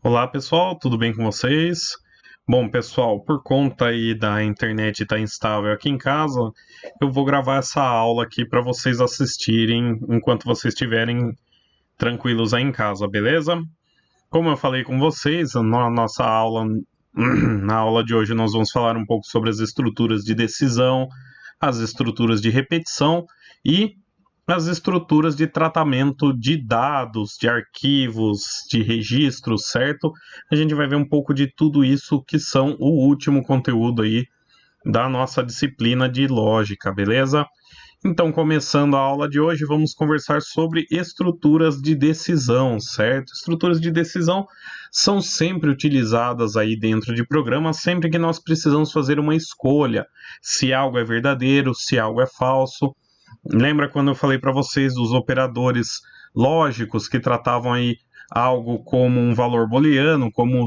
Olá pessoal, tudo bem com vocês? Bom pessoal, por conta aí da internet estar instável aqui em casa, eu vou gravar essa aula aqui para vocês assistirem enquanto vocês estiverem tranquilos aí em casa, beleza? Como eu falei com vocês, na nossa aula, na aula de hoje nós vamos falar um pouco sobre as estruturas de decisão, as estruturas de repetição e as estruturas de tratamento de dados, de arquivos, de registros, certo? A gente vai ver um pouco de tudo isso que são o último conteúdo aí da nossa disciplina de lógica, beleza? Então, começando a aula de hoje, vamos conversar sobre estruturas de decisão, certo? Estruturas de decisão são sempre utilizadas aí dentro de programas, sempre que nós precisamos fazer uma escolha, se algo é verdadeiro, se algo é falso. Lembra quando eu falei para vocês dos operadores lógicos que tratavam aí algo como um valor booleano, como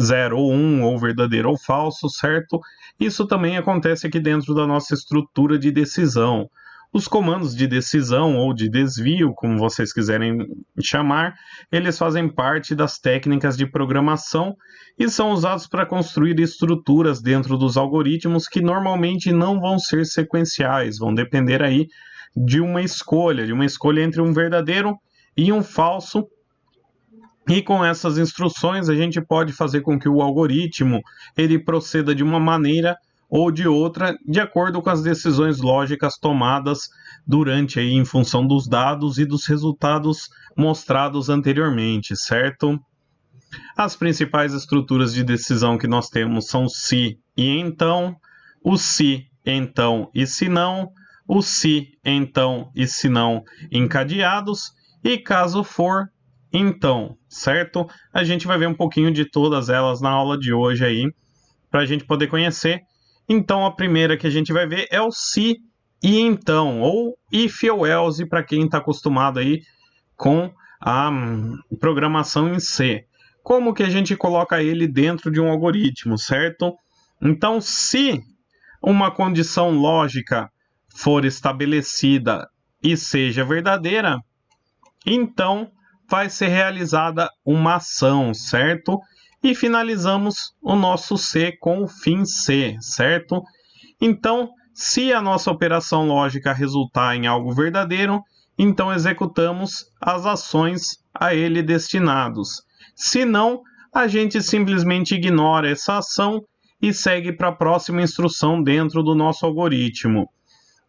0 ou 1, ou verdadeiro ou falso, certo? Isso também acontece aqui dentro da nossa estrutura de decisão. Os comandos de decisão ou de desvio, como vocês quiserem chamar, eles fazem parte das técnicas de programação e são usados para construir estruturas dentro dos algoritmos que normalmente não vão ser sequenciais, vão depender aí de uma escolha entre um verdadeiro e um falso. E com essas instruções a gente pode fazer com que o algoritmo ele proceda de uma maneira ou de outra, de acordo com as decisões lógicas tomadas durante aí em função dos dados e dos resultados mostrados anteriormente, certo? As principais estruturas de decisão que nós temos são se e então, o se, então e se não, o se, então e se não encadeados e caso for, então, certo? A gente vai ver um pouquinho de todas elas na aula de hoje aí, para a gente poder conhecer. Então, a primeira que a gente vai ver é o se e então, ou if ou else, para quem está acostumado aí com a programação em C. Como que a gente coloca ele dentro de um algoritmo, certo? Então, se uma condição lógica for estabelecida e seja verdadeira, então vai ser realizada uma ação, certo? E finalizamos o nosso C com o fim C, certo? Então, se a nossa operação lógica resultar em algo verdadeiro, então executamos as ações a ele destinados. Se não, a gente simplesmente ignora essa ação e segue para a próxima instrução dentro do nosso algoritmo.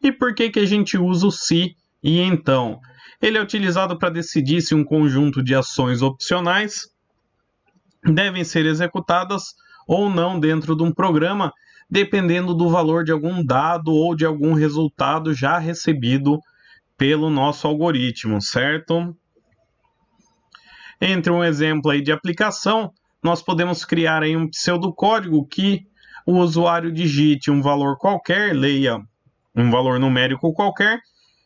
E por que a gente usa o se e então? Ele é utilizado para decidir se um conjunto de ações opcionais devem ser executadas ou não dentro de um programa, dependendo do valor de algum dado ou de algum resultado já recebido pelo nosso algoritmo, certo? Entre um exemplo aí de aplicação, nós podemos criar aí um pseudocódigo que o usuário digite um valor qualquer, leia um valor numérico qualquer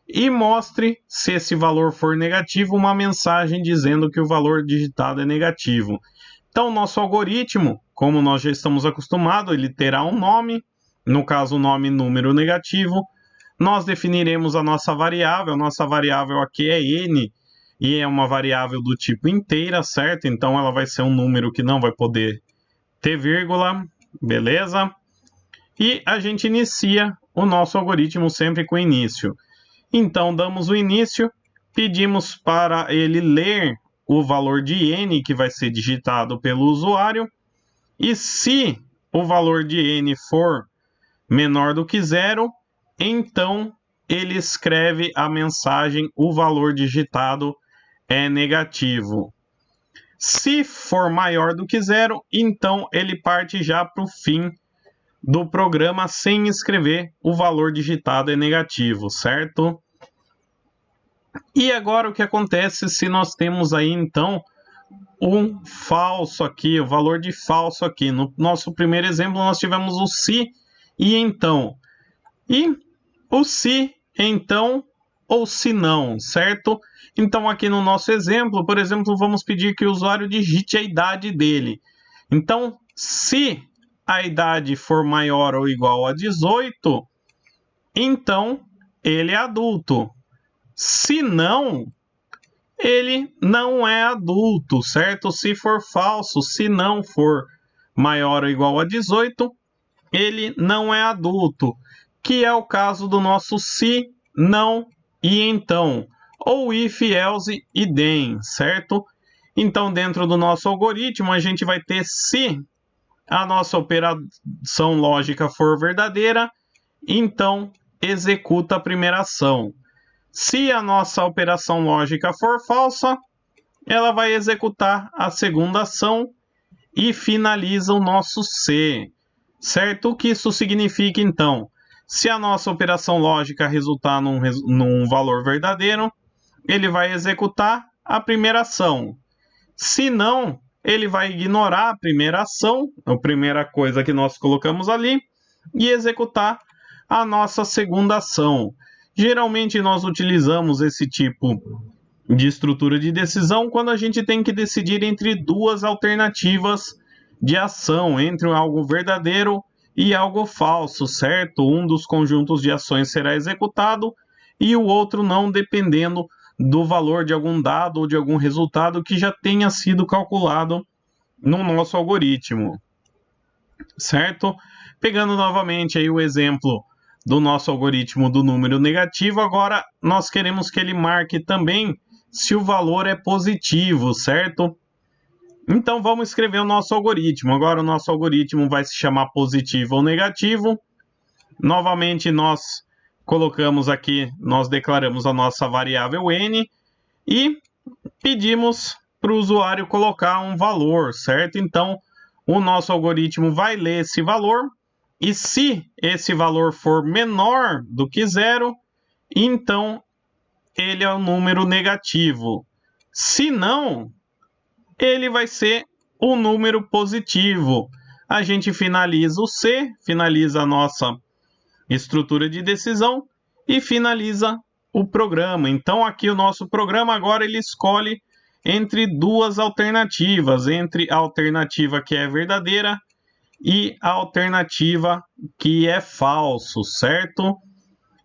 e mostre, se esse valor for negativo, uma mensagem dizendo que o valor digitado é negativo. Então, o nosso algoritmo, como nós já estamos acostumados, ele terá um nome, no caso, o nome número negativo. Nós definiremos a nossa variável aqui é n, e é uma variável do tipo inteira, certo? Então, ela vai ser um número que não vai poder ter vírgula, beleza? E a gente inicia o nosso algoritmo sempre com início. Então, damos o início, pedimos para ele ler o valor de n que vai ser digitado pelo usuário, e se o valor de n for menor do que zero, então ele escreve a mensagem o valor digitado é negativo. Se for maior do que zero, então ele parte já para o fim do programa sem escrever o valor digitado é negativo, certo? E agora o que acontece se nós temos aí então um falso aqui, o valor de falso aqui. No nosso primeiro exemplo nós tivemos o se e então. E o se, então ou se não, certo? Então aqui no nosso exemplo, por exemplo, vamos pedir que o usuário digite a idade dele. Então, se a idade for maior ou igual a 18, então ele é adulto. Se não, ele não é adulto, certo? Se for falso, se não for maior ou igual a 18, ele não é adulto, que é o caso do nosso se, não e então, ou if, else e then, certo? Então, dentro do nosso algoritmo, a gente vai ter se a nossa operação lógica for verdadeira, então executa a primeira ação. Se a nossa operação lógica for falsa, ela vai executar a segunda ação e finaliza o nosso se, certo? O que isso significa, então? Se a nossa operação lógica resultar num valor verdadeiro, ele vai executar a primeira ação. Se não, ele vai ignorar a primeira ação, a primeira coisa que nós colocamos ali, e executar a nossa segunda ação. Geralmente nós utilizamos esse tipo de estrutura de decisão quando a gente tem que decidir entre duas alternativas de ação, entre algo verdadeiro e algo falso, certo? Um dos conjuntos de ações será executado e o outro não, dependendo do valor de algum dado ou de algum resultado que já tenha sido calculado no nosso algoritmo, certo? Pegando novamente aí o exemplo do nosso algoritmo do número negativo, agora nós queremos que ele marque também se o valor é positivo, certo? Então vamos escrever o nosso algoritmo. Agora o nosso algoritmo vai se chamar positivo ou negativo. Novamente nós colocamos aqui, nós declaramos a nossa variável n e pedimos para o usuário colocar um valor, certo? Então o nosso algoritmo vai ler esse valor e se esse valor for menor do que 0, então ele é um número negativo. Se não, ele vai ser um número positivo. A gente finaliza o se, finaliza a nossa estrutura de decisão e finaliza o programa. Então aqui o nosso programa agora ele escolhe entre duas alternativas, entre a alternativa que é verdadeira e a alternativa que é falso, certo?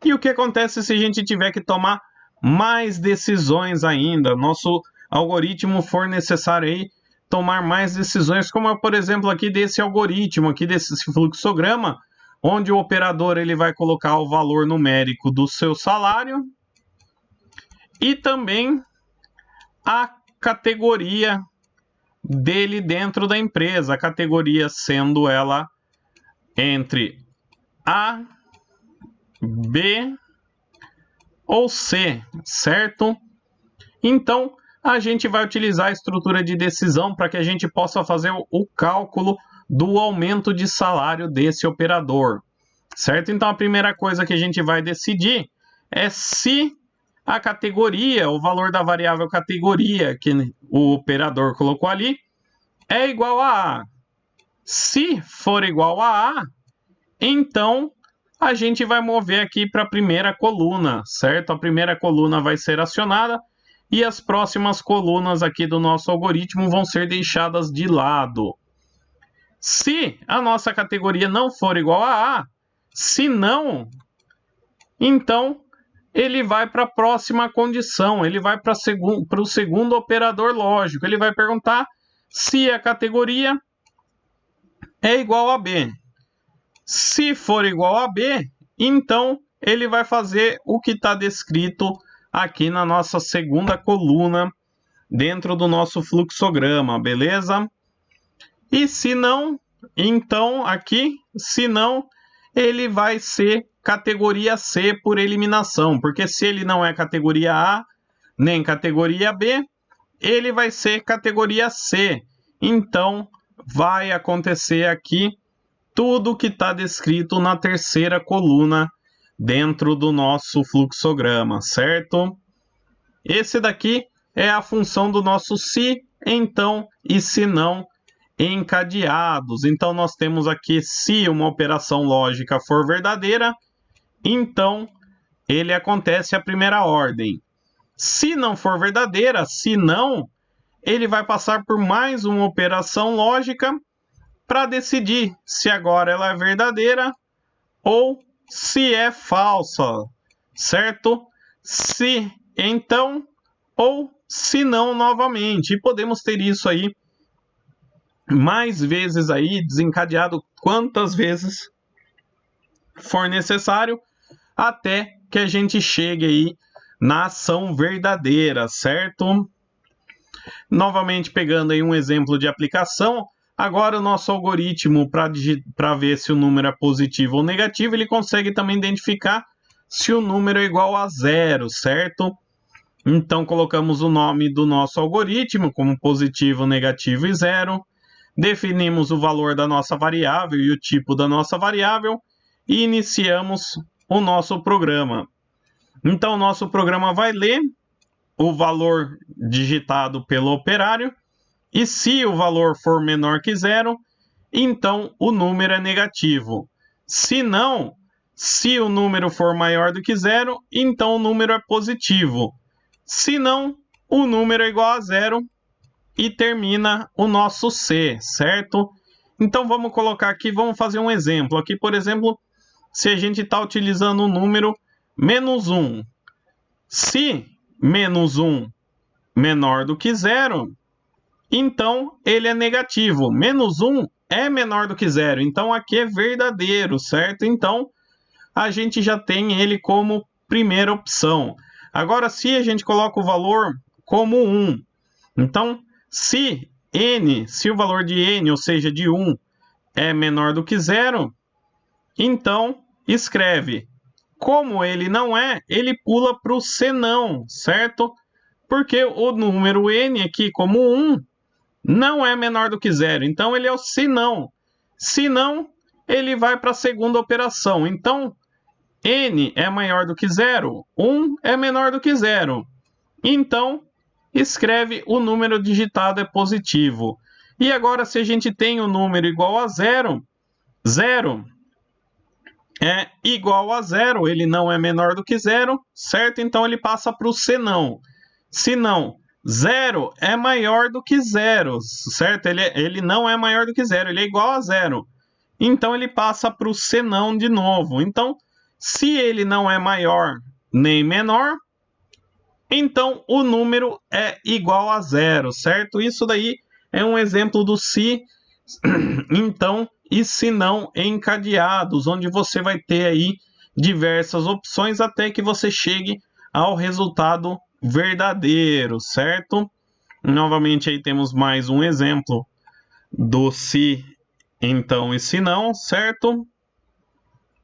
E o que acontece se a gente tiver que tomar mais decisões ainda? Nosso algoritmo for necessário aí tomar mais decisões, como por exemplo aqui desse algoritmo, aqui desse fluxograma, onde o operador ele vai colocar o valor numérico do seu salário e também a categoria dele dentro da empresa, a categoria sendo ela entre A, B ou C, certo? Então, a gente vai utilizar a estrutura de decisão para que a gente possa fazer o cálculo do aumento de salário desse operador, certo? Então, a primeira coisa que a gente vai decidir é se a categoria, o valor da variável categoria que o operador colocou ali, é igual a A. Se for igual a A, então a gente vai mover aqui para a primeira coluna, certo? A primeira coluna vai ser acionada e as próximas colunas aqui do nosso algoritmo vão ser deixadas de lado. Se a nossa categoria não for igual a A, se não, então ele vai para a próxima condição, ele vai para o segundo operador lógico. Ele vai perguntar se a categoria é igual a B. Se for igual a B, então ele vai fazer o que está descrito aqui na nossa segunda coluna dentro do nosso fluxograma, beleza? E se não, então aqui, se não, ele vai ser categoria C por eliminação, porque se ele não é categoria A, nem categoria B, ele vai ser categoria C. Então, vai acontecer aqui tudo que está descrito na terceira coluna dentro do nosso fluxograma, certo? Esse daqui é a função do nosso se, então e se não encadeados. Então, nós temos aqui se uma operação lógica for verdadeira, então ele acontece a primeira ordem. Se não for verdadeira, se não, ele vai passar por mais uma operação lógica para decidir se agora ela é verdadeira ou se é falsa, certo? Se então ou se não novamente. E podemos ter isso aí mais vezes aí, desencadeado quantas vezes for necessário, até que a gente chegue aí na ação verdadeira, certo? Novamente pegando aí um exemplo de aplicação, agora o nosso algoritmo para ver se o número é positivo ou negativo, ele consegue também identificar se o número é igual a zero, certo? Então colocamos o nome do nosso algoritmo como positivo, negativo e zero, definimos o valor da nossa variável e o tipo da nossa variável e iniciamos o nosso programa. Então o nosso programa vai ler o valor digitado pelo operário e se o valor for menor que zero, então o número é negativo. Se não, se o número for maior do que zero, então o número é positivo. Se não, o número é igual a zero e termina o nosso C, certo? Então vamos colocar aqui, vamos fazer um exemplo. Aqui, por exemplo, se a gente está utilizando o número menos 1. Se menos 1 menor do que zero, então ele é negativo. Menos 1 é menor do que zero, então aqui é verdadeiro, certo? Então a gente já tem ele como primeira opção. Agora, se a gente coloca o valor como 1, então se o valor de n, ou seja, de 1, é menor do que zero, então escreve. Como ele não é, ele pula para o senão, certo? Porque o número n aqui, como 1, não é menor do que zero. Então ele é o senão. Se não, ele vai para a segunda operação. Então, n é maior do que zero, 1 é menor do que zero. Então, escreve o número digitado é positivo. E agora, se a gente tem o número igual a zero, zero é igual a zero, ele não é menor do que zero, certo? Então ele passa para o senão. Se não, zero é maior do que zero, certo? Ele não é maior do que zero, ele é igual a zero. Então ele passa para o senão de novo. Então, se ele não é maior nem menor, então o número é igual a zero, certo? Isso daí é um exemplo do se, então, e se não encadeados, onde você vai ter aí diversas opções até que você chegue ao resultado verdadeiro, certo? Novamente aí temos mais um exemplo do se, então e se não, certo?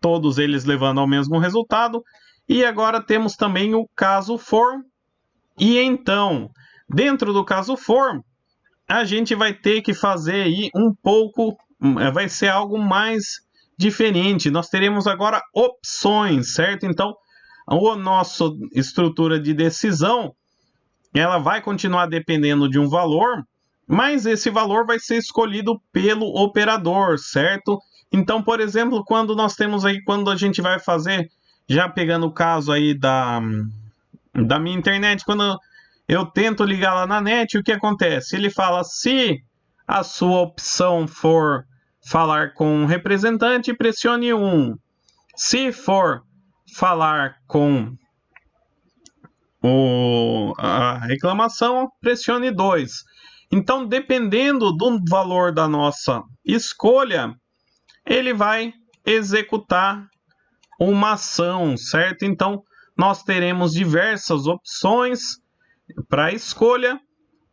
Todos eles levando ao mesmo resultado. E agora temos também o caso for e então. Dentro do caso for, a gente vai ter que fazer aí um pouco, vai ser algo mais diferente. Nós teremos agora opções, certo? Então, a nossa estrutura de decisão, ela vai continuar dependendo de um valor, mas esse valor vai ser escolhido pelo operador, certo? Então, por exemplo, quando nós temos aí, quando a gente vai fazer, já pegando o caso aí da minha internet, quando eu tento ligar lá na net, o que acontece? Ele fala, se a sua opção for falar com um representante, pressione 1. Se for falar com a reclamação, pressione 2. Então, dependendo do valor da nossa escolha, ele vai executar uma ação, certo? Então, nós teremos diversas opções para escolha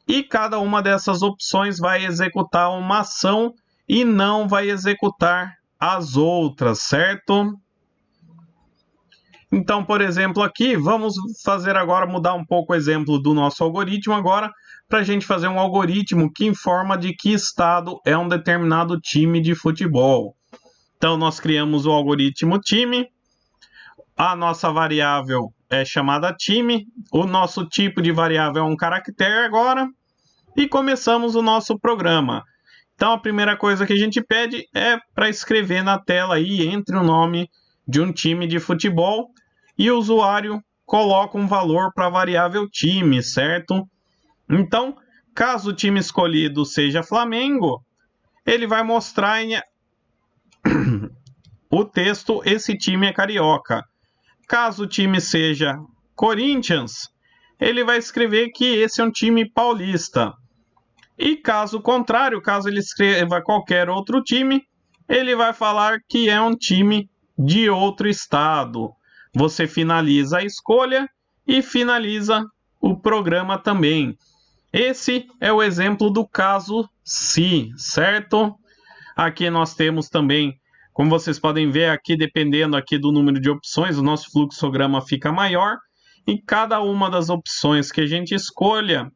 e cada uma dessas opções vai executar uma ação e não vai executar as outras, certo? Então, por exemplo, aqui, vamos fazer agora, mudar um pouco o exemplo do nosso algoritmo agora, para a gente fazer um algoritmo que informa de que estado é um determinado time de futebol. Então, nós criamos o algoritmo time, a nossa variável é chamada time, o nosso tipo de variável é um caractere agora, e começamos o nosso programa. Então, a primeira coisa que a gente pede é para escrever na tela aí, entre o nome de um time de futebol, e o usuário coloca um valor para a variável time, certo? Então, caso o time escolhido seja Flamengo, ele vai mostrar o texto, esse time é carioca. Caso o time seja Corinthians, ele vai escrever que esse é um time paulista. E caso contrário, caso ele escreva qualquer outro time, ele vai falar que é um time de outro estado. Você finaliza a escolha e finaliza o programa também. Esse é o exemplo do caso se, certo? Aqui nós temos também, como vocês podem ver aqui, dependendo aqui do número de opções, o nosso fluxograma fica maior. E cada uma das opções que a gente escolha,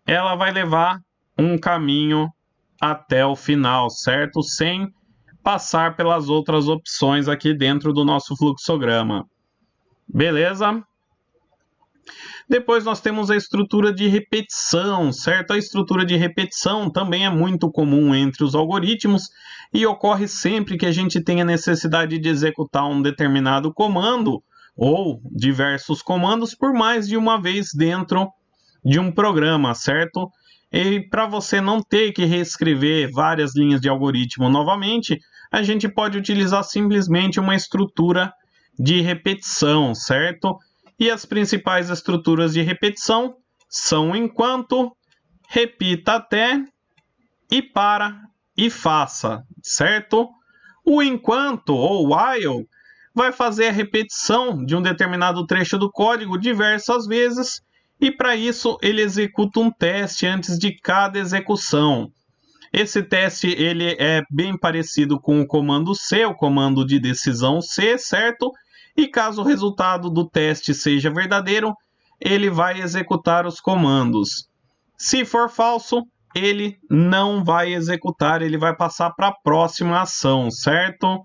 ela vai levar um caminho até o final, certo? Sem passar pelas outras opções aqui dentro do nosso fluxograma. Beleza? Depois nós temos a estrutura de repetição, certo? A estrutura de repetição também é muito comum entre os algoritmos e ocorre sempre que a gente tenha necessidade de executar um determinado comando ou diversos comandos por mais de uma vez dentro de um programa, certo? E para você não ter que reescrever várias linhas de algoritmo novamente, a gente pode utilizar simplesmente uma estrutura de repetição, certo? E as principais estruturas de repetição são enquanto, repita até e para e faça, certo? O enquanto ou while vai fazer a repetição de um determinado trecho do código diversas vezes e para isso ele executa um teste antes de cada execução. Esse teste ele é bem parecido com o comando C, o comando de decisão C, certo? E caso o resultado do teste seja verdadeiro, ele vai executar os comandos. Se for falso, ele não vai executar, ele vai passar para a próxima ação, certo?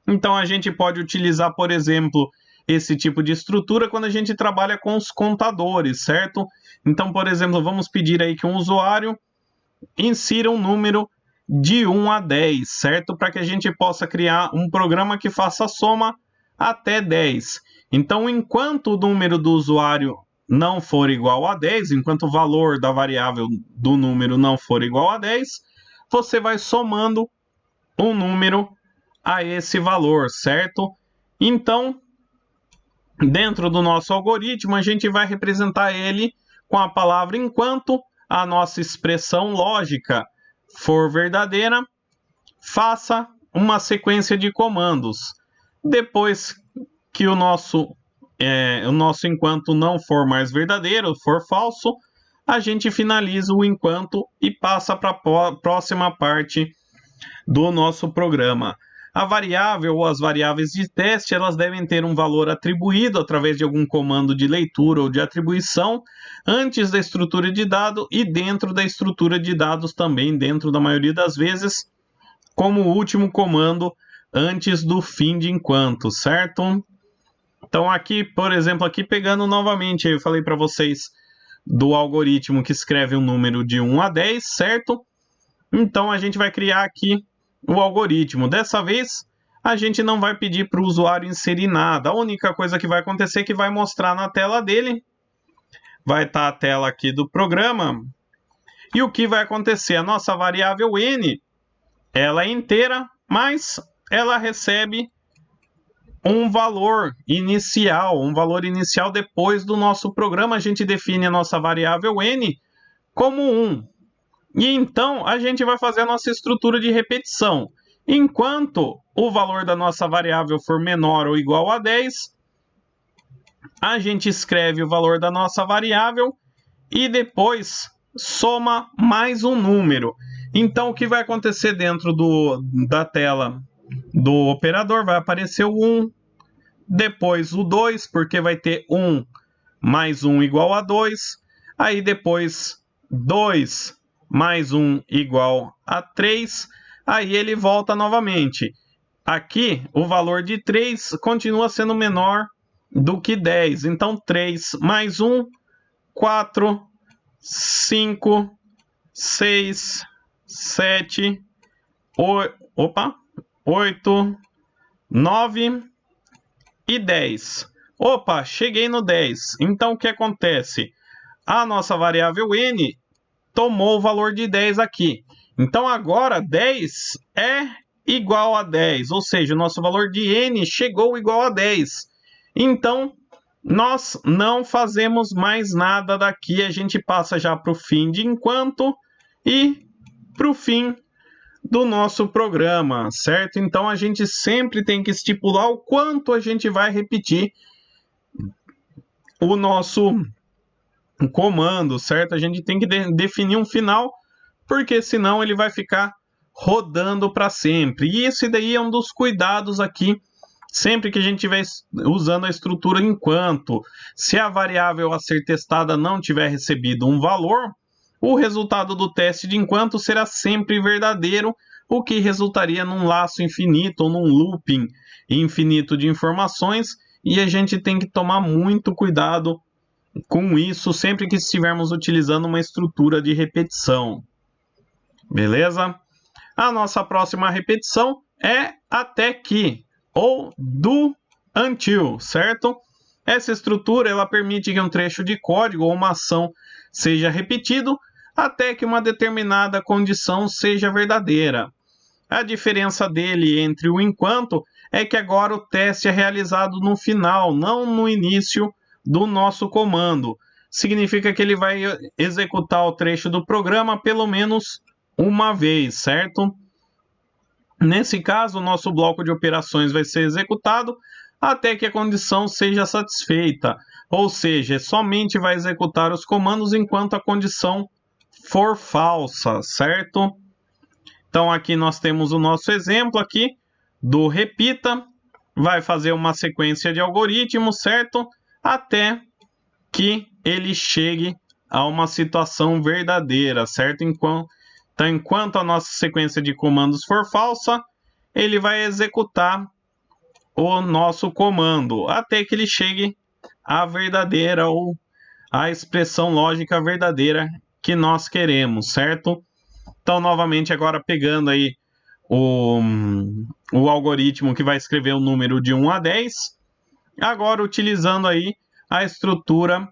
Então a gente pode utilizar, por exemplo, esse tipo de estrutura quando a gente trabalha com os contadores, certo? Então, por exemplo, vamos pedir aí que um usuário insira um número de 1 a 10, certo? Para que a gente possa criar um programa que faça a soma até 10. Então, enquanto o número do usuário não for igual a 10, enquanto o valor da variável do número não for igual a 10, você vai somando um número a esse valor, certo? Então, dentro do nosso algoritmo, a gente vai representar ele com a palavra enquanto a nossa expressão lógica for verdadeira, faça uma sequência de comandos. Depois que o nosso enquanto não for mais verdadeiro, for falso, a gente finaliza o enquanto e passa para a próxima parte do nosso programa. A variável ou as variáveis de teste, elas devem ter um valor atribuído através de algum comando de leitura ou de atribuição antes da estrutura de dado e dentro da estrutura de dados também, dentro da maioria das vezes, como último comando antes do fim de enquanto, certo? Então aqui, por exemplo, aqui pegando novamente, eu falei para vocês do algoritmo que escreve um número de 1 a 10, certo? Então a gente vai criar aqui o algoritmo. Dessa vez, a gente não vai pedir para o usuário inserir nada. A única coisa que vai acontecer é que vai mostrar na tela dele, vai estar a tela aqui do programa, e o que vai acontecer? A nossa variável n, ela é inteira, mas ela recebe um valor inicial depois do nosso programa. A gente define a nossa variável n como 1. E então a gente vai fazer a nossa estrutura de repetição. Enquanto o valor da nossa variável for menor ou igual a 10, a gente escreve o valor da nossa variável e depois soma mais um número. Então o que vai acontecer dentro da tela do operador? Vai aparecer o 1, depois o 2, porque vai ter 1 mais 1 igual a 2, aí depois 2 mais 1 igual a 3, aí ele volta novamente. Aqui, o valor de 3 continua sendo menor do que 10. Então, 3 mais 1, 4, 5, 6, 7, 8, 9 e 10. Opa, cheguei no 10. Então, o que acontece? A nossa variável n tomou o valor de 10 aqui. Então, agora 10 é igual a 10, ou seja, o nosso valor de n chegou igual a 10. Então, nós não fazemos mais nada daqui, a gente passa já para o fim de enquanto e para o fim do nosso programa, certo? Então a gente sempre tem que estipular o quanto a gente vai repetir o nosso comando, certo? A gente tem que definir um final, porque senão ele vai ficar rodando para sempre. E esse daí é um dos cuidados aqui, sempre que a gente estiver usando a estrutura enquanto. Se a variável a ser testada não tiver recebido um valor, o resultado do teste de enquanto será sempre verdadeiro, o que resultaria num laço infinito ou num looping infinito de informações, e a gente tem que tomar muito cuidado com isso sempre que estivermos utilizando uma estrutura de repetição. Beleza? A nossa próxima repetição é até que, ou do until, certo? Essa estrutura ela permite que um trecho de código ou uma ação seja repetido até que uma determinada condição seja verdadeira. A diferença dele entre o enquanto é que agora o teste é realizado no final, não no início do nosso comando. Significa que ele vai executar o trecho do programa pelo menos uma vez, certo? Nesse caso, o nosso bloco de operações vai ser executado até que a condição seja satisfeita, ou seja, somente vai executar os comandos enquanto a condição for falsa, certo? Então aqui nós temos o nosso exemplo aqui do repita, vai fazer uma sequência de algoritmos, certo? Até que ele chegue a uma situação verdadeira, certo? Enquanto a nossa sequência de comandos for falsa, ele vai executar o nosso comando até que ele chegue à verdadeira ou à expressão lógica verdadeira que nós queremos, certo? Então, novamente, agora pegando aí o algoritmo que vai escrever o número de 1 a 10, agora utilizando aí a estrutura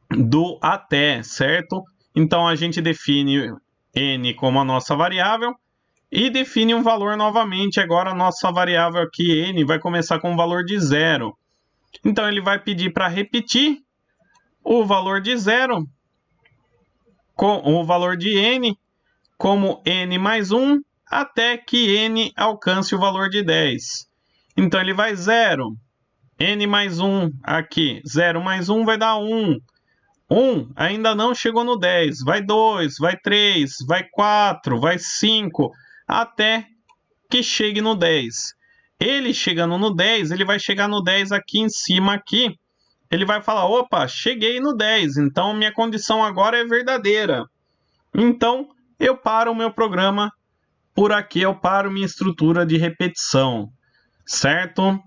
do até, certo? Então, a gente define n como a nossa variável e define um valor novamente. Agora, a nossa variável aqui, n, vai começar com um valor de 0. Então, ele vai pedir para repetir o valor de 0 com o valor de n como n mais 1 até que n alcance o valor de 10. Então, ele vai 0, n mais 1 aqui, 0 mais 1 vai dar 1. 1 ainda não chegou no 10, vai 2, vai 3, vai 4, vai 5, até que chegue no 10. Ele chegando no 10, ele vai chegar no 10 aqui em cima, aqui. Ele vai falar, opa, cheguei no 10, então minha condição agora é verdadeira. Então, eu paro o meu programa por aqui, eu paro minha estrutura de repetição, certo?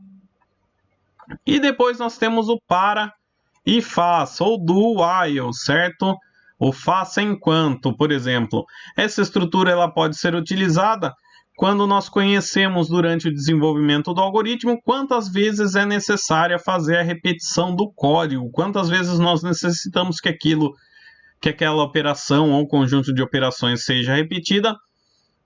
E depois nós temos o para e faça, ou do while, certo? O faça enquanto, por exemplo. Essa estrutura ela pode ser utilizada quando nós conhecemos durante o desenvolvimento do algoritmo quantas vezes é necessária fazer a repetição do código, quantas vezes nós necessitamos que aquela operação ou conjunto de operações seja repetida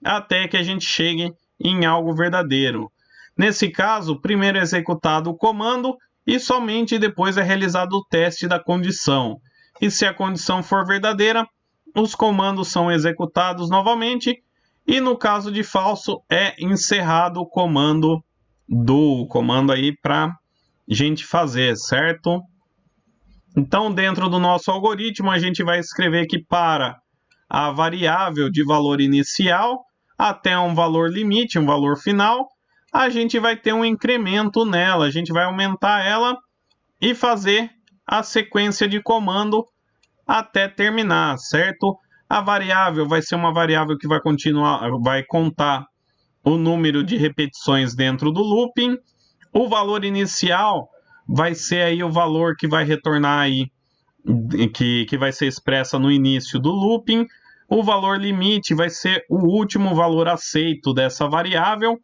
até que a gente chegue em algo verdadeiro. Nesse caso, primeiro é executado o comando e somente depois é realizado o teste da condição. E se a condição for verdadeira, os comandos são executados novamente e no caso de falso é encerrado o comando aí para gente fazer, certo? Então, dentro do nosso algoritmo, a gente vai escrever que para a variável de valor inicial até um valor limite, um valor final, a gente vai ter um incremento nela, a gente vai aumentar ela e fazer a sequência de comando até terminar, certo? A variável vai ser uma variável que vai contar o número de repetições dentro do looping. O valor inicial vai ser aí o valor que vai retornar aí, que vai ser expressa no início do looping. O valor limite vai ser o último valor aceito dessa variável.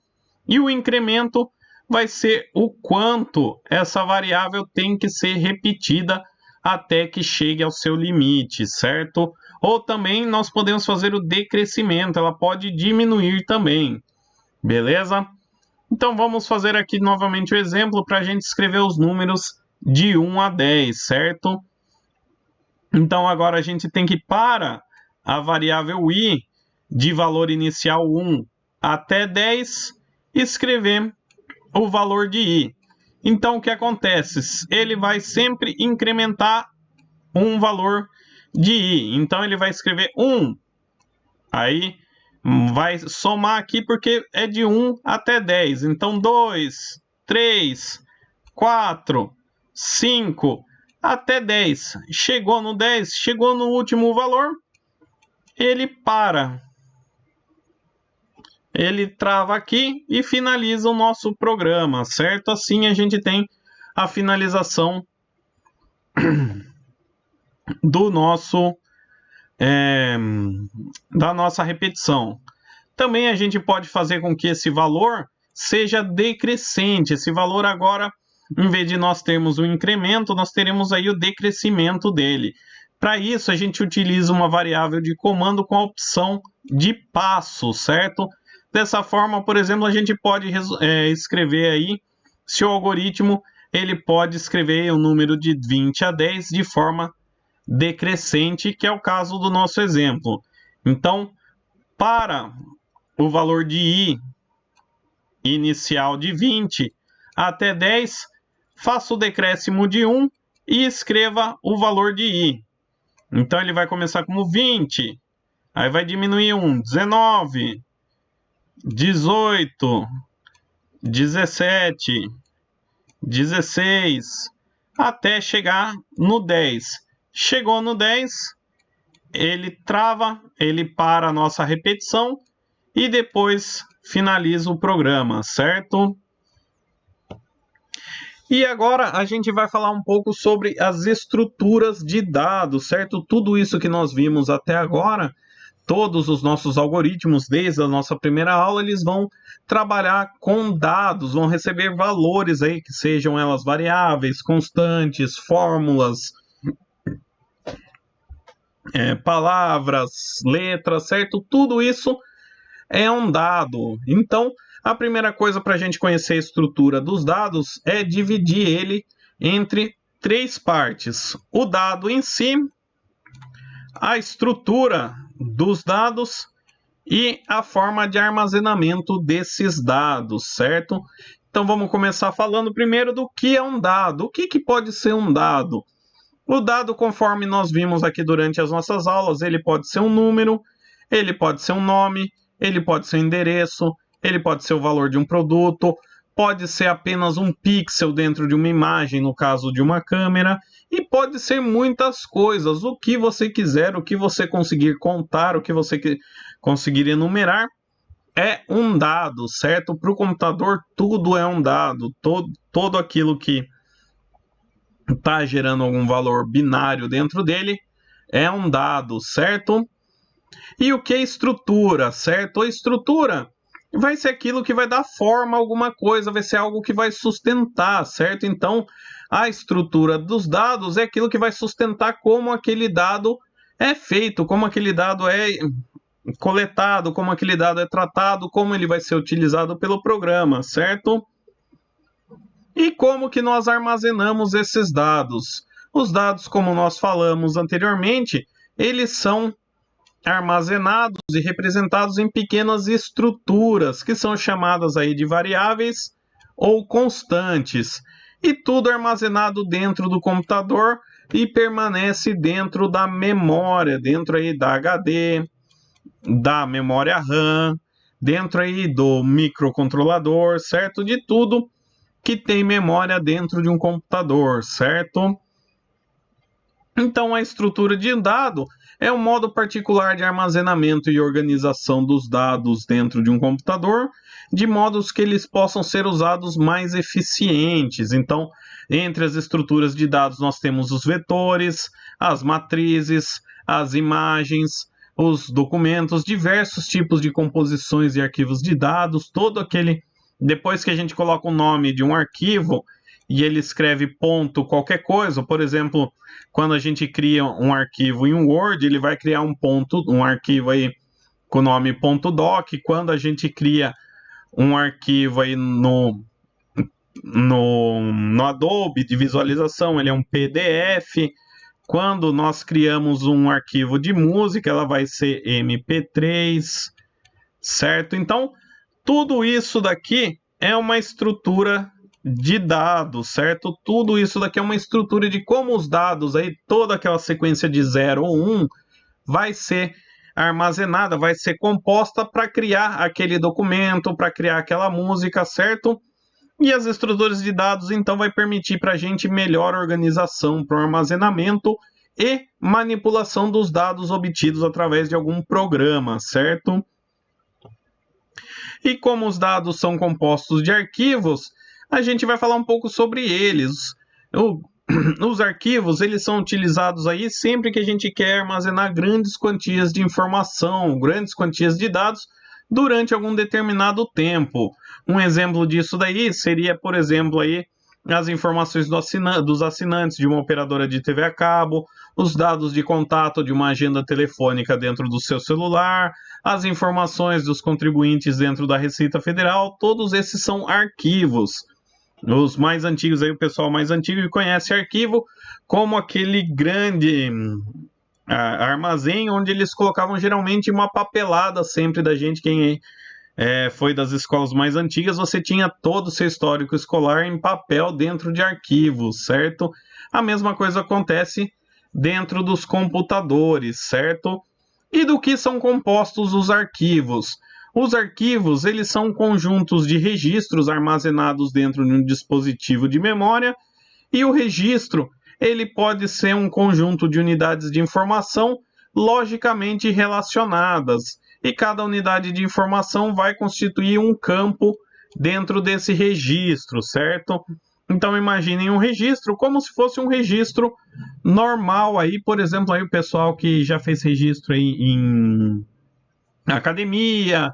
E o incremento vai ser o quanto essa variável tem que ser repetida até que chegue ao seu limite, certo? Ou também nós podemos fazer o decrescimento, ela pode diminuir também, beleza? Então vamos fazer aqui novamente o exemplo para a gente escrever os números de 1 a 10, certo? Então agora a gente tem que, para a variável i de valor inicial 1 até 10, escrever o valor de i. Então o que acontece? Ele vai sempre incrementar um valor de i. Então ele vai escrever 1. Aí vai somar aqui porque é de 1 até 10. Então 2, 3, 4, 5, até 10. Chegou no 10, chegou no último valor, ele para. Ele trava aqui e finaliza o nosso programa, certo? Assim a gente tem a finalização do nosso da nossa repetição. Também a gente pode fazer com que esse valor seja decrescente. Esse valor agora, em vez de nós termos um incremento, nós teremos aí o decrescimento dele. Para isso, a gente utiliza uma variável de comando com a opção de passo, certo? Dessa forma, por exemplo, a gente pode escrever aí, se o algoritmo ele pode escrever o número de 20 a 10 de forma decrescente, que é o caso do nosso exemplo. Então, para o valor de i inicial de 20 até 10, faça o decréscimo de 1 e escreva o valor de i. Então, ele vai começar como 20, aí vai diminuir 1, 19, 18, 17, 16, até chegar no 10. Chegou no 10, ele trava, ele para a nossa repetição e depois finaliza o programa, certo? E agora a gente vai falar um pouco sobre as estruturas de dados, certo? Tudo isso que nós vimos até agora, todos os nossos algoritmos, desde a nossa primeira aula, eles vão trabalhar com dados, vão receber valores aí, que sejam elas variáveis, constantes, fórmulas, palavras, letras, certo? Tudo isso é um dado. Então, a primeira coisa para a gente conhecer a estrutura dos dados é dividir ele entre 3 partes: o dado em si, a estrutura dos dados e a forma de armazenamento desses dados, certo? Então vamos começar falando primeiro do que é um dado. O que pode ser um dado? O dado, conforme nós vimos aqui durante as nossas aulas, ele pode ser um número, ele pode ser um nome, ele pode ser um endereço, ele pode ser o valor de um produto, pode ser apenas um pixel dentro de uma imagem, no caso de uma câmera, e pode ser muitas coisas, o que você quiser, o que você conseguir contar, o que você conseguir enumerar, é um dado, certo? Para o computador, tudo é um dado, todo aquilo que está gerando algum valor binário dentro dele é um dado, certo? E o que é estrutura, certo? A estrutura vai ser aquilo que vai dar forma a alguma coisa, vai ser algo que vai sustentar, certo? Então, a estrutura dos dados é aquilo que vai sustentar como aquele dado é feito, como aquele dado é coletado, como aquele dado é tratado, como ele vai ser utilizado pelo programa, certo? E como que nós armazenamos esses dados? Os dados, como nós falamos anteriormente, eles são armazenados e representados em pequenas estruturas, que são chamadas aí de variáveis ou constantes. E tudo armazenado dentro do computador e permanece dentro da memória, dentro aí da HD, da memória RAM, dentro aí do microcontrolador, certo? De tudo que tem memória dentro de um computador, certo? Então, a estrutura de dado é um modo particular de armazenamento e organização dos dados dentro de um computador, de modos que eles possam ser usados mais eficientes. Então, entre as estruturas de dados, nós temos os vetores, as matrizes, as imagens, os documentos, diversos tipos de composições e arquivos de dados, todo aquele... Depois que a gente coloca o nome de um arquivo e ele escreve ponto qualquer coisa, por exemplo, quando a gente cria um arquivo em Word, ele vai criar um arquivo aí com o nome .doc. Quando a gente cria um arquivo aí no no Adobe de visualização, ele é um PDF. Quando nós criamos um arquivo de música, ela vai ser MP3, certo? Então, tudo isso daqui é uma estrutura de dados, certo? Tudo isso daqui é uma estrutura de como os dados, aí toda aquela sequência de 0 ou 1, vai ser armazenada, vai ser composta para criar aquele documento, para criar aquela música, certo? E as estruturas de dados, então, vai permitir para a gente melhor organização para o armazenamento e manipulação dos dados obtidos através de algum programa, certo? E como os dados são compostos de arquivos, a gente vai falar um pouco sobre eles. Os arquivos, eles são utilizados aí sempre que a gente quer armazenar grandes quantias de informação, grandes quantias de dados durante algum determinado tempo. Um exemplo disso daí seria, por exemplo, aí, as informações dos assinantes de uma operadora de TV a cabo, os dados de contato de uma agenda telefônica dentro do seu celular, as informações dos contribuintes dentro da Receita Federal, todos esses são arquivos. Os mais antigos, aí, o pessoal mais antigo conhece arquivo como aquele grande armazém onde eles colocavam geralmente uma papelada sempre da gente. Quem foi das escolas mais antigas, você tinha todo o seu histórico escolar em papel dentro de arquivos, certo? A mesma coisa acontece dentro dos computadores, certo? E do que são compostos os arquivos? Os arquivos, eles são conjuntos de registros armazenados dentro de um dispositivo de memória, e o registro, ele pode ser um conjunto de unidades de informação logicamente relacionadas, e cada unidade de informação vai constituir um campo dentro desse registro, certo? Então imaginem um registro como se fosse um registro normal aí, por exemplo, aí o pessoal que já fez registro aí em academia,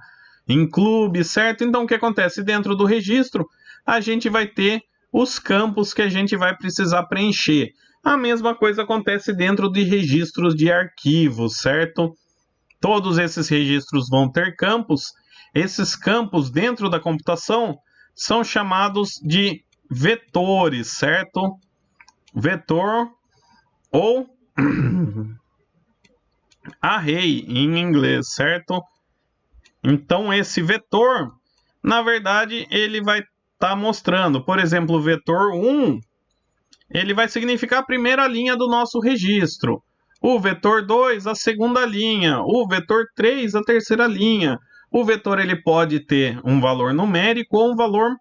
em clube, certo? Então o que acontece? Dentro do registro, a gente vai ter os campos que a gente vai precisar preencher. A mesma coisa acontece dentro de registros de arquivos, certo? Todos esses registros vão ter campos. Esses campos dentro da computação são chamados de vetores, certo? Vetor ou array em inglês, certo? Então esse vetor, na verdade, ele vai estar mostrando, por exemplo, o vetor 1, ele vai significar a primeira linha do nosso registro. O vetor 2, a segunda linha. O vetor 3, a terceira linha. O vetor, ele pode ter um valor numérico ou um valor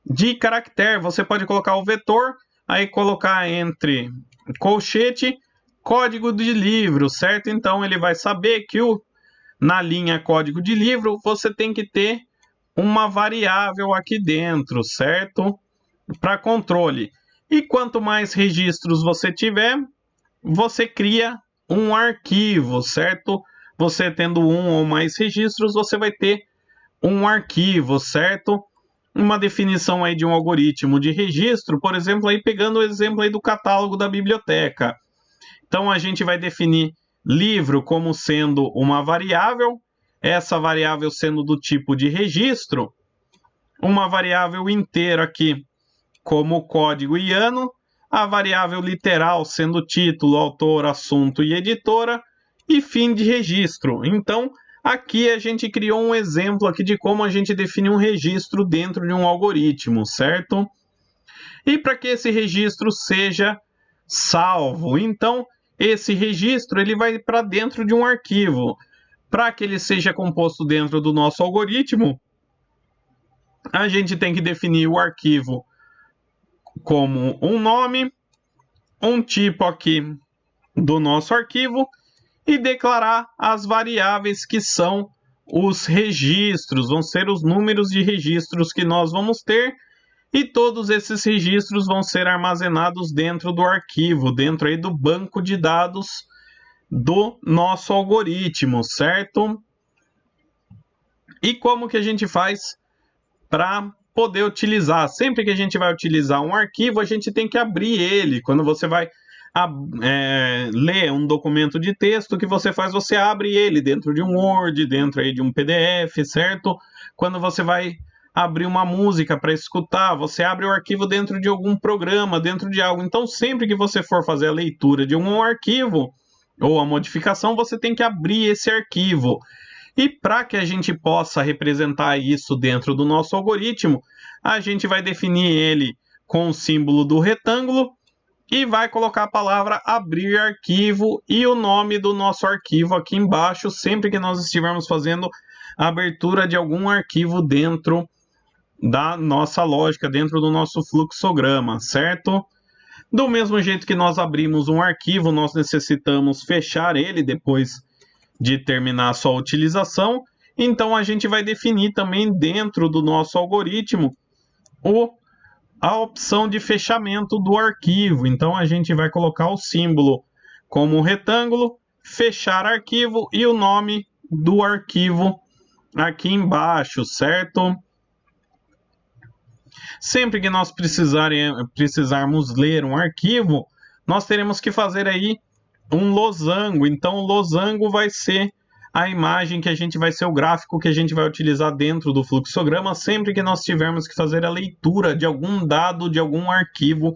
de caractere. Você pode colocar o vetor, aí colocar entre colchete, código de livro, certo? Então ele vai saber que na linha código de livro você tem que ter uma variável aqui dentro, certo? Para controle. E quanto mais registros você tiver, você cria um arquivo, certo? Você tendo um ou mais registros, você vai ter um arquivo, certo? Uma definição aí de um algoritmo de registro, por exemplo, aí pegando o exemplo aí do catálogo da biblioteca. Então a gente vai definir livro como sendo uma variável, essa variável sendo do tipo de registro, uma variável inteira aqui como código e ano, a variável literal sendo título, autor, assunto e editora, e fim de registro. Então, aqui a gente criou um exemplo aqui de como a gente define um registro dentro de um algoritmo, certo? E para que esse registro seja salvo, então, esse registro ele vai para dentro de um arquivo. Para que ele seja composto dentro do nosso algoritmo, a gente tem que definir o arquivo como um nome, um tipo aqui do nosso arquivo e declarar as variáveis que são os registros, vão ser os números de registros que nós vamos ter, e todos esses registros vão ser armazenados dentro do arquivo, dentro aí do banco de dados do nosso algoritmo, certo? E como que a gente faz para poder utilizar? Sempre que a gente vai utilizar um arquivo, a gente tem que abrir ele. Quando você vai ler um documento de texto, o que você faz? Você abre ele dentro de um Word, dentro aí de um PDF, certo? Quando você vai abrir uma música para escutar, você abre o arquivo dentro de algum programa, dentro de algo. Então, sempre que você for fazer a leitura de um arquivo ou a modificação, você tem que abrir esse arquivo. E para que a gente possa representar isso dentro do nosso algoritmo, a gente vai definir ele com o símbolo do retângulo e vai colocar a palavra abrir arquivo e o nome do nosso arquivo aqui embaixo, sempre que nós estivermos fazendo a abertura de algum arquivo dentro da nossa lógica, dentro do nosso fluxograma, certo? Do mesmo jeito que nós abrimos um arquivo, nós necessitamos fechar ele depois de terminar a sua utilização. Então a gente vai definir também dentro do nosso algoritmo a opção de fechamento do arquivo. Então a gente vai colocar o símbolo como retângulo, fechar arquivo e o nome do arquivo aqui embaixo, certo? Sempre que nós precisarmos ler um arquivo, nós teremos que fazer aí um losango. Então, o losango vai ser a imagem que a gente vai ser o gráfico que a gente vai utilizar dentro do fluxograma, sempre que nós tivermos que fazer a leitura de algum dado, de algum arquivo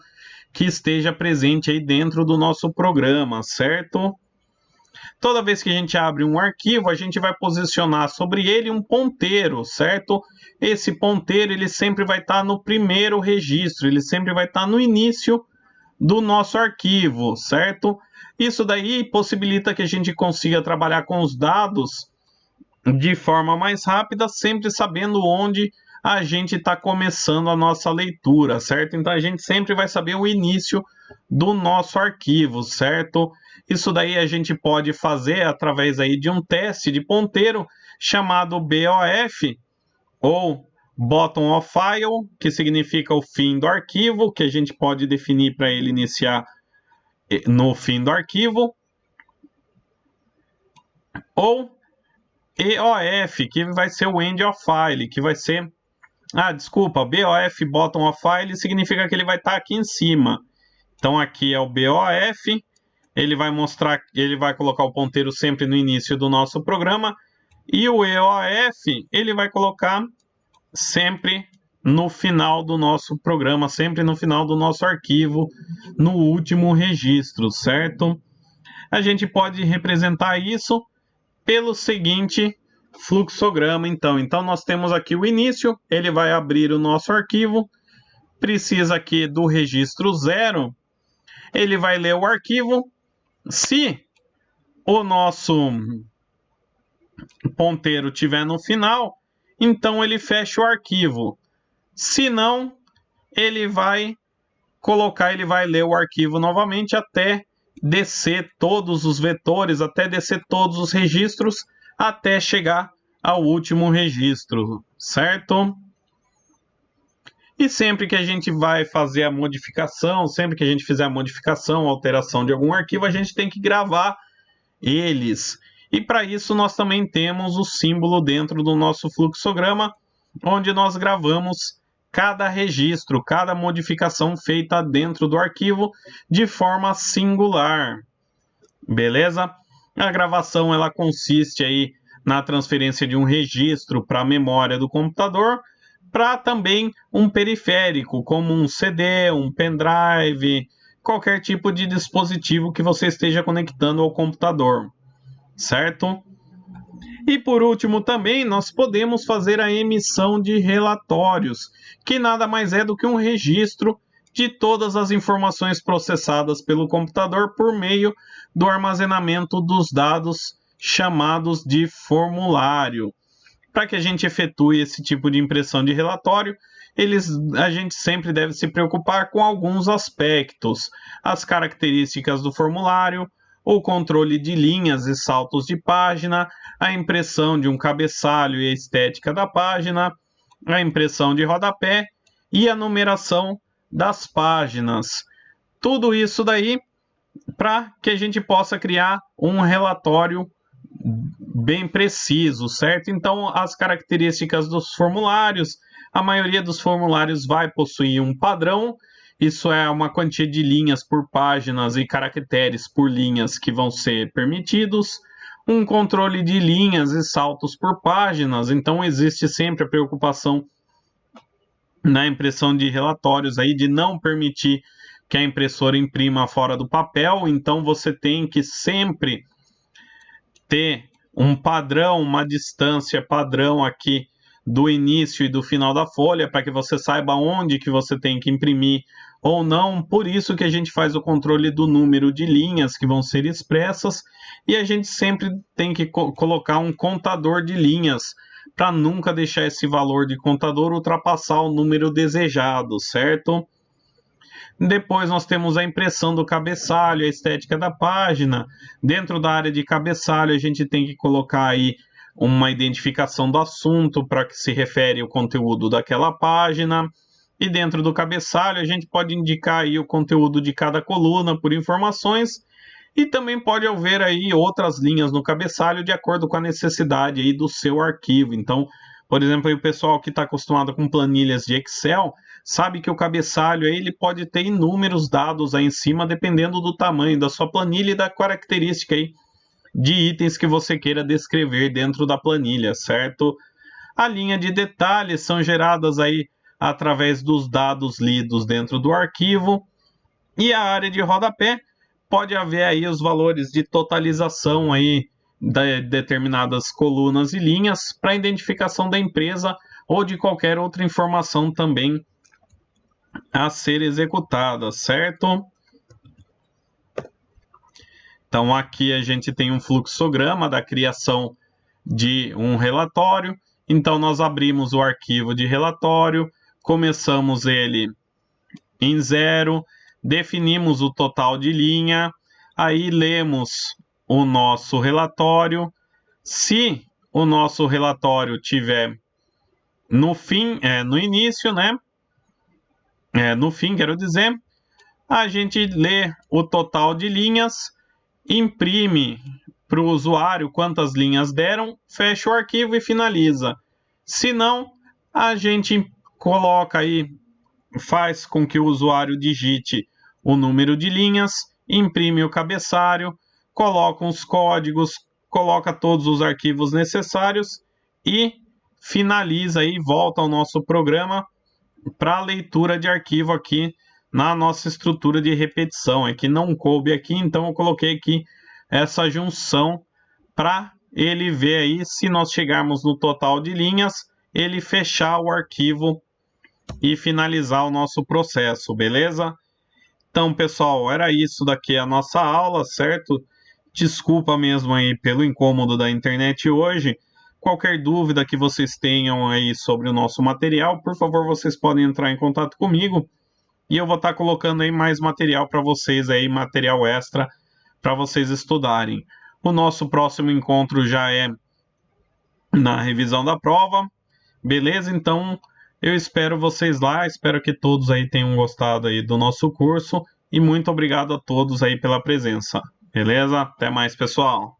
que esteja presente aí dentro do nosso programa, certo? Toda vez que a gente abre um arquivo, a gente vai posicionar sobre ele um ponteiro, certo? Esse ponteiro ele sempre vai estar no primeiro registro, ele sempre vai estar no início do nosso arquivo, certo? Isso daí possibilita que a gente consiga trabalhar com os dados de forma mais rápida, sempre sabendo onde a gente está começando a nossa leitura, certo? Então a gente sempre vai saber o início do nosso arquivo, certo? Isso daí a gente pode fazer através aí de um teste de ponteiro chamado BOF, ou Bottom of File, que significa o fim do arquivo, que a gente pode definir para ele iniciar no fim do arquivo, ou EOF, que vai ser o End of File, que vai ser... desculpa, BOF, Bottom of File, significa que ele vai estar aqui em cima. Então aqui é o BOF, ele vai mostrar, ele vai colocar o ponteiro sempre no início do nosso programa, e o EOF, ele vai colocar sempre no final do nosso programa, sempre no final do nosso arquivo, no último registro, certo? A gente pode representar isso pelo seguinte fluxograma, então. Então nós temos aqui o início, ele vai abrir o nosso arquivo, precisa aqui do registro 0, ele vai ler o arquivo. Se o nosso ponteiro estiver no final, então ele fecha o arquivo. Se não, ele vai ler o arquivo novamente até descer todos os vetores, até descer todos os registros, até chegar ao último registro, certo? E sempre que a gente vai fazer a modificação, sempre que a gente fizer a modificação, alteração de algum arquivo, a gente tem que gravar eles. E para isso nós também temos o símbolo dentro do nosso fluxograma, onde nós gravamos cada registro, cada modificação feita dentro do arquivo de forma singular. Beleza? A gravação ela consiste aí na transferência de um registro para a memória do computador, para também um periférico, como um CD, um pendrive, qualquer tipo de dispositivo que você esteja conectando ao computador, certo? E por último também nós podemos fazer a emissão de relatórios, que nada mais é do que um registro de todas as informações processadas pelo computador por meio do armazenamento dos dados chamados de formulário. Para que a gente efetue esse tipo de impressão de relatório, a gente sempre deve se preocupar com alguns aspectos: as características do formulário, o controle de linhas e saltos de página, a impressão de um cabeçalho e a estética da página, a impressão de rodapé e a numeração das páginas. Tudo isso daí para que a gente possa criar um relatório bem preciso, certo? Então, as características dos formulários, a maioria dos formulários vai possuir um padrão, isso é uma quantia de linhas por páginas e caracteres por linhas que vão ser permitidos, um controle de linhas e saltos por páginas, então existe sempre a preocupação na impressão de relatórios aí de não permitir que a impressora imprima fora do papel, então você tem que sempre ter um padrão, uma distância padrão aqui do início e do final da folha, para que você saiba onde que você tem que imprimir ou não. Por isso que a gente faz o controle do número de linhas que vão ser expressas, e a gente sempre tem que colocar um contador de linhas, para nunca deixar esse valor de contador ultrapassar o número desejado, certo? Depois nós temos a impressão do cabeçalho, a estética da página. Dentro da área de cabeçalho, a gente tem que colocar aí uma identificação do assunto para que se refere o conteúdo daquela página. E dentro do cabeçalho, a gente pode indicar aí o conteúdo de cada coluna por informações. E também pode haver aí outras linhas no cabeçalho de acordo com a necessidade aí do seu arquivo. Então, por exemplo, aí o pessoal que está acostumado com planilhas de Excel sabe que o cabeçalho aí, ele pode ter inúmeros dados aí em cima, dependendo do tamanho da sua planilha e da característica aí de itens que você queira descrever dentro da planilha, certo? A linha de detalhes são geradas aí através dos dados lidos dentro do arquivo, e a área de rodapé pode haver aí os valores de totalização aí de determinadas colunas e linhas para identificação da empresa ou de qualquer outra informação também a ser executada, certo? Então aqui a gente tem um fluxograma da criação de um relatório. Então nós abrimos o arquivo de relatório, começamos ele em 0, definimos o total de linha, aí lemos o nosso relatório. Se o nosso relatório tiver no fim, no início, né? No fim, quero dizer, a gente lê o total de linhas, imprime para o usuário quantas linhas deram, fecha o arquivo e finaliza. Se não, a gente coloca aí, faz com que o usuário digite o número de linhas, imprime o cabeçalho, coloca os códigos, coloca todos os arquivos necessários e finaliza aí, volta ao nosso programa para a leitura de arquivo aqui na nossa estrutura de repetição. É que não coube aqui, então eu coloquei aqui essa junção para ele ver aí, se nós chegarmos no total de linhas, ele fechar o arquivo e finalizar o nosso processo, beleza? Então, pessoal, era isso daqui a nossa aula, certo? Desculpa mesmo aí pelo incômodo da internet hoje. Qualquer dúvida que vocês tenham aí sobre o nosso material, por favor, vocês podem entrar em contato comigo e eu vou estar colocando aí mais material para vocês aí, material extra para vocês estudarem. O nosso próximo encontro já é na revisão da prova, beleza? Então, eu espero vocês lá, espero que todos aí tenham gostado aí do nosso curso e muito obrigado a todos aí pela presença, beleza? Até mais, pessoal!